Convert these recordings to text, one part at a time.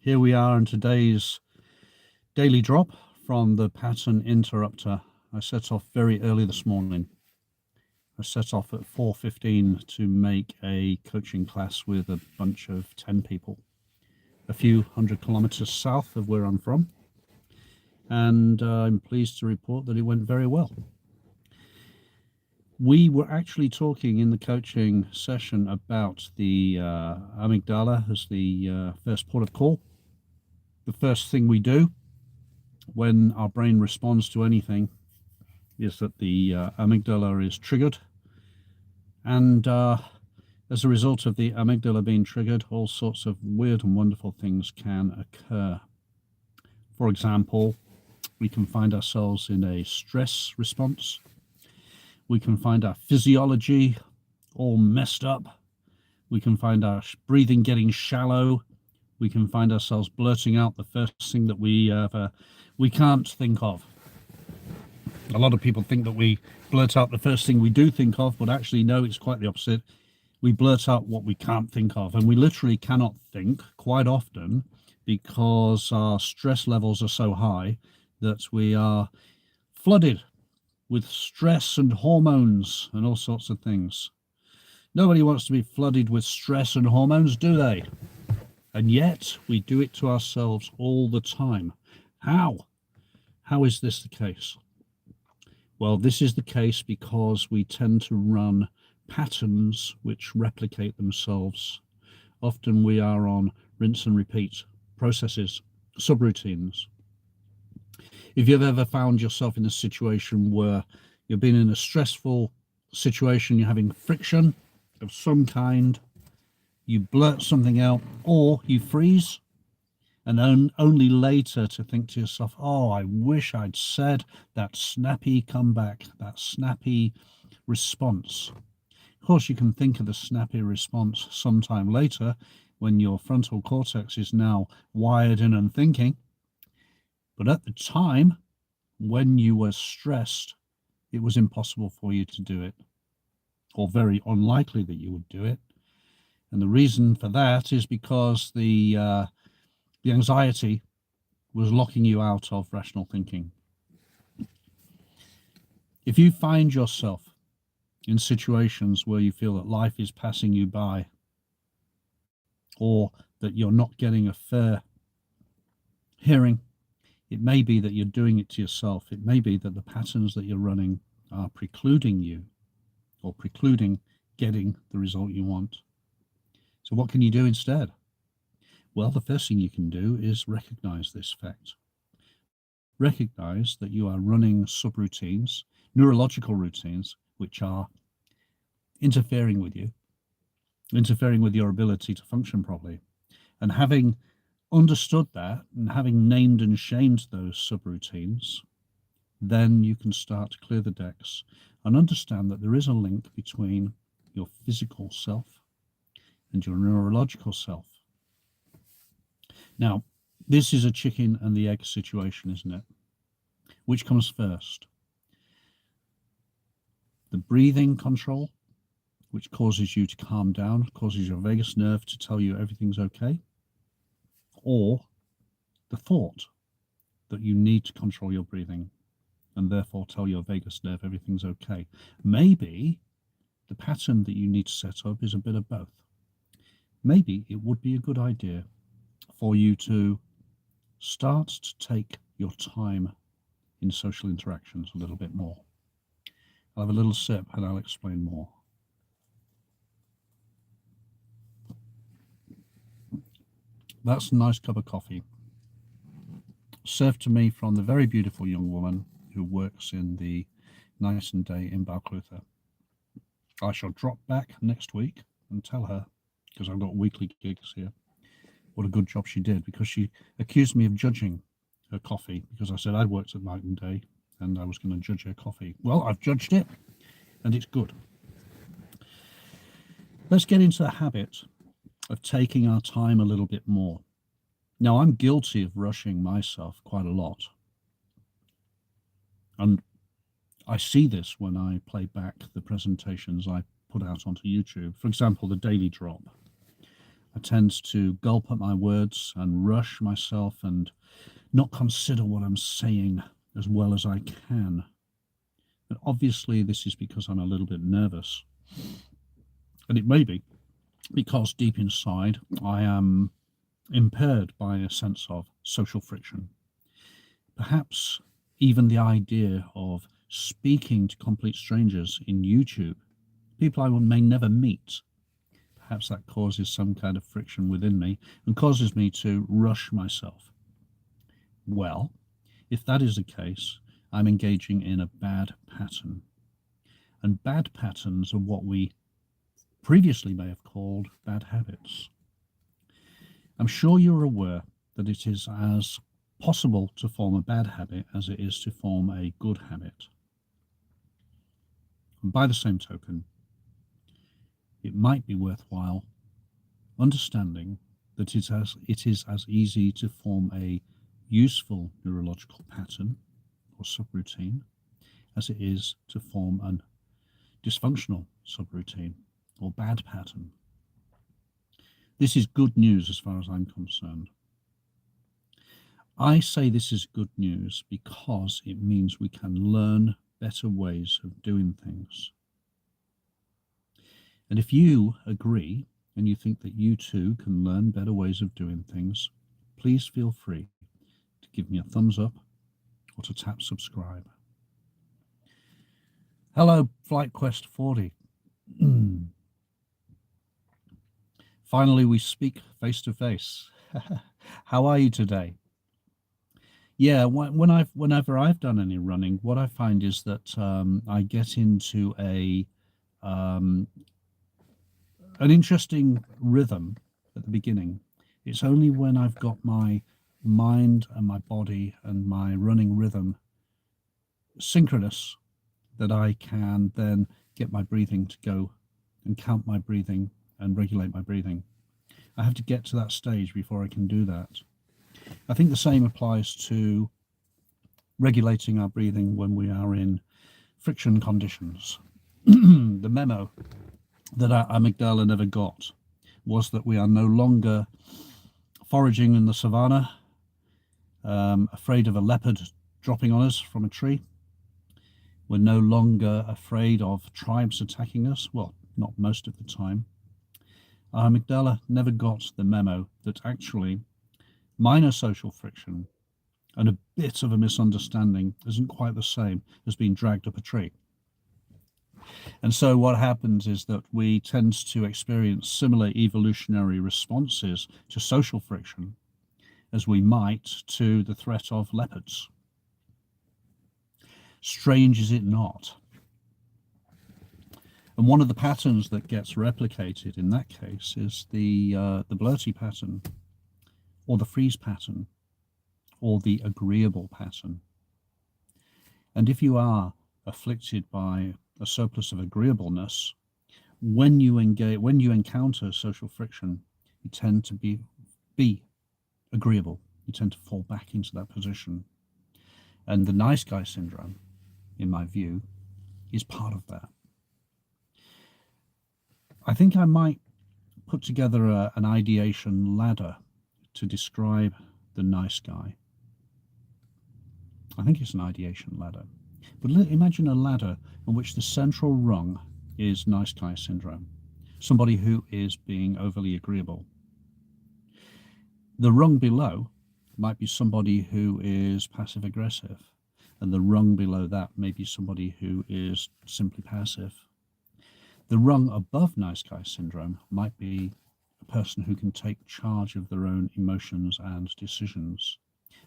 Here we are in today's daily drop from the pattern interrupter. I set off very early this morning. I set off at 4:15 to make a coaching class with a bunch of 10 people, a few hundred kilometers south of where I'm from. And I'm pleased to report that it went very well. We were actually talking in the coaching session about the amygdala as the first port of call. The first thing we do when our brain responds to anything is that the amygdala is triggered. And as a result of the amygdala being triggered, all sorts of weird and wonderful things can occur. For example, we can find ourselves in a stress response. We can find our physiology all messed up. We can find our breathing getting shallow. We can find ourselves blurting out the first thing that we can't think of. A lot of people think that we blurt out the first thing we do think of, but actually, no, it's quite the opposite. We blurt out what we can't think of, and we literally cannot think quite often because our stress levels are so high that we are flooded with stress and hormones and all sorts of things. Nobody wants to be flooded with stress and hormones, do they? And yet we do it to ourselves all the time. How? How is this the case? Well, this is the case because we tend to run patterns which replicate themselves. Often we are on rinse and repeat processes, subroutines. If you've ever found yourself in a situation where you've been in a stressful situation, you're having friction of some kind, you blurt something out, or you freeze, and then only later to think to yourself, oh, I wish I'd said that snappy comeback, that snappy response. Of course, you can think of the snappy response sometime later when your frontal cortex is now wired in and thinking. But at the time, when you were stressed, it was impossible for you to do it, or very unlikely that you would do it. And the reason for that is because the anxiety was locking you out of rational thinking. If you find yourself in situations where you feel that life is passing you by, or that you're not getting a fair hearing, it may be that you're doing it to yourself. It may be that the patterns that you're running are precluding you or precluding getting the result you want. So what can you do instead? Well, the first thing you can do is recognize this fact. Recognize that you are running subroutines, neurological routines, which are interfering with you, interfering with your ability to function properly. And having understood that and having named and shamed those subroutines, then you can start to clear the decks and understand that there is a link between your physical self and your neurological self. Now, this is a chicken and the egg situation, isn't it? Which comes first? The breathing control, which causes you to calm down, causes your vagus nerve to tell you everything's okay, or the thought that you need to control your breathing and therefore tell your vagus nerve everything's okay. Maybe the pattern that you need to set up is a bit of both. Maybe it would be a good idea for you to start to take your time in social interactions a little bit more. I'll have a little sip and I'll explain more. That's a nice cup of coffee, served to me from the very beautiful young woman who works in the Night and Day in Balclutha. I shall drop back next week and tell her, because I've got weekly gigs here, what a good job she did, because she accused me of judging her coffee because I said I'd worked at Night and Day and I was going to judge her coffee. Well, I've judged it and it's good. Let's get into the habit of taking our time a little bit more. Now, I'm guilty of rushing myself quite a lot. And I see this when I play back the presentations I put out onto YouTube. For example, the daily drop. I tend to gulp at my words and rush myself and not consider what I'm saying as well as I can. And obviously, this is because I'm a little bit nervous. And it may be because deep inside I am impaired by a sense of social friction. Perhaps even the idea of speaking to complete strangers in YouTube, people I may never meet, perhaps that causes some kind of friction within me and causes me to rush myself. Well, if that is the case, I'm engaging in a bad pattern. And bad patterns are what we previously may have called bad habits. I'm sure you're aware that it is as possible to form a bad habit as it is to form a good habit. And by the same token, it might be worthwhile understanding that it is as easy to form a useful neurological pattern or subroutine as it is to form a dysfunctional subroutine or bad pattern. This is good news as far as I'm concerned. I say this is good news because it means we can learn better ways of doing things. And if you agree and you think that you too can learn better ways of doing things, please feel free to give me a thumbs up or to tap subscribe. Hello, Flight Quest 40. Finally, we speak face to face. How are you today? Yeah, whenever I've done any running, what I find is that I get into an interesting rhythm at the beginning. It's only when I've got my mind and my body and my running rhythm synchronous that I can then get my breathing to go and count my breathing and regulate my breathing. I have to get to that stage before I can do that. I think the same applies to regulating our breathing when we are in friction conditions. The memo that our amygdala never got was that we are no longer foraging in the savannah, afraid of a leopard dropping on us from a tree. We're no longer afraid of tribes attacking us. Well, not most of the time. Our amygdala never got the memo that actually minor social friction and a bit of a misunderstanding isn't quite the same as being dragged up a tree. And so what happens is that we tend to experience similar evolutionary responses to social friction as we might to the threat of leopards. Strange is it not? And one of the patterns that gets replicated in that case is the blurty pattern, or the freeze pattern, or the agreeable pattern. And if you are afflicted by a surplus of agreeableness, when you encounter social friction, you tend to be agreeable. You tend to fall back into that position. And the nice guy syndrome, in my view, is part of that. I think I might put together an ideation ladder to describe the nice guy. I think it's an ideation ladder. But imagine a ladder on which the central rung is nice guy syndrome, somebody who is being overly agreeable. The rung below might be somebody who is passive aggressive, and the rung below that may be somebody who is simply passive. The rung above nice guy syndrome might be a person who can take charge of their own emotions and decisions.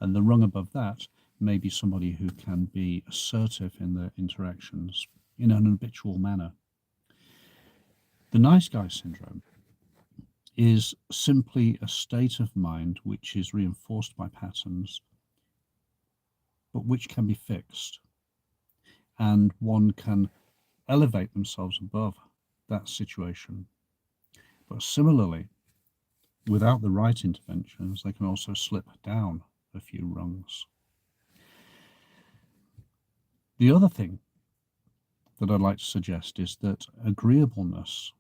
And the rung above that may be somebody who can be assertive in their interactions in an habitual manner. The nice guy syndrome is simply a state of mind which is reinforced by patterns, but which can be fixed. And one can elevate themselves above that situation. But similarly, without the right interventions, they can also slip down a few rungs. The other thing that I'd like to suggest is that agreeableness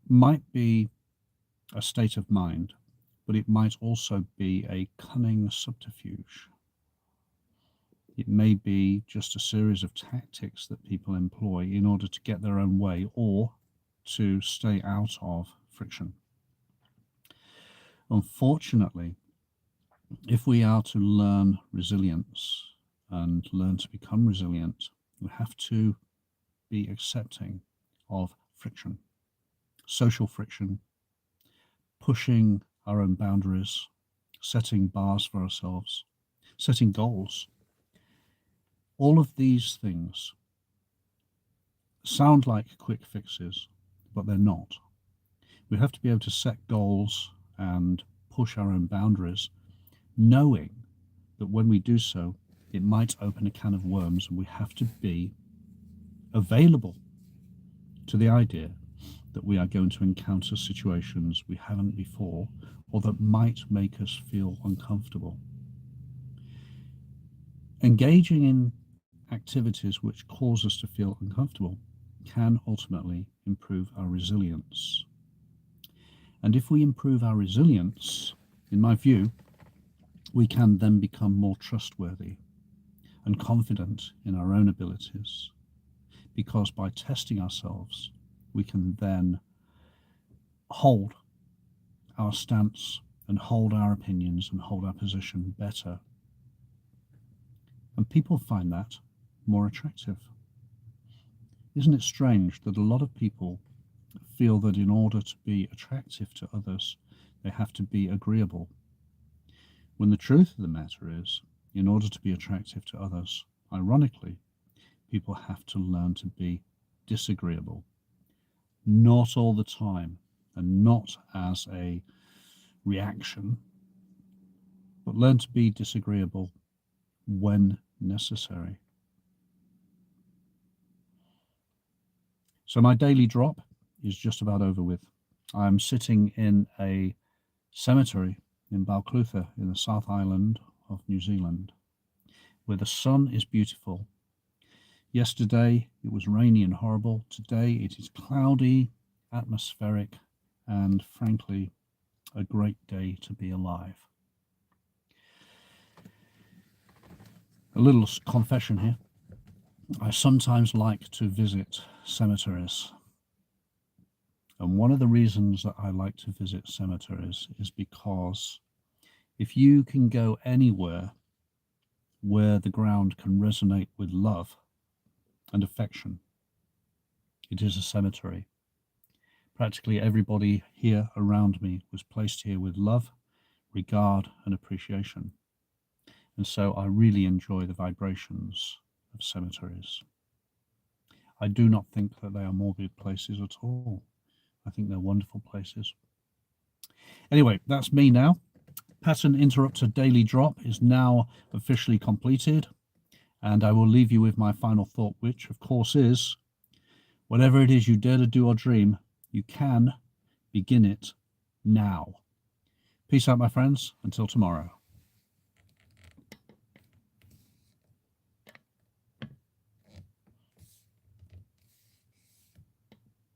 might be a state of mind, but it might also be a cunning subterfuge. It may be just a series of tactics that people employ in order to get their own way or to stay out of friction. Unfortunately, if we are to learn resilience and learn to become resilient, we have to be accepting of friction, social friction, pushing our own boundaries, setting bars for ourselves, setting goals. All of these things sound like quick fixes, but they're not. We have to be able to set goals and push our own boundaries, knowing that when we do so, it might open a can of worms, and we have to be available to the idea that we are going to encounter situations we haven't before or that might make us feel uncomfortable. Engaging in activities which cause us to feel uncomfortable can ultimately improve our resilience. And if we improve our resilience, in my view, we can then become more trustworthy and confident in our own abilities, because by testing ourselves, we can then hold our stance and hold our opinions and hold our position better. And people find that more attractive. Isn't it strange that a lot of people feel that in order to be attractive to others, they have to be agreeable? When the truth of the matter is, in order to be attractive to others, ironically, people have to learn to be disagreeable. Not all the time, and not as a reaction, but learn to be disagreeable when necessary. So my daily drop is just about over with. I'm sitting in a cemetery in Balclutha in the South Island of New Zealand, where the sun is beautiful. Yesterday it was rainy and horrible. Today it is cloudy, atmospheric, and frankly, a great day to be alive. A little confession here. I sometimes like to visit cemeteries. And one of the reasons that I like to visit cemeteries is because if you can go anywhere where the ground can resonate with love and affection, it is a cemetery. Practically everybody here around me was placed here with love, regard, and appreciation. And so I really enjoy the vibrations of cemeteries. I do not think that they are morbid places at all. I think they're wonderful places. Anyway, that's me now. Pattern Interrupter Daily Drop is now officially completed, and I will leave you with my final thought, which of course is, whatever it is you dare to do or dream, you can begin it now. Peace out, my friends. Until tomorrow.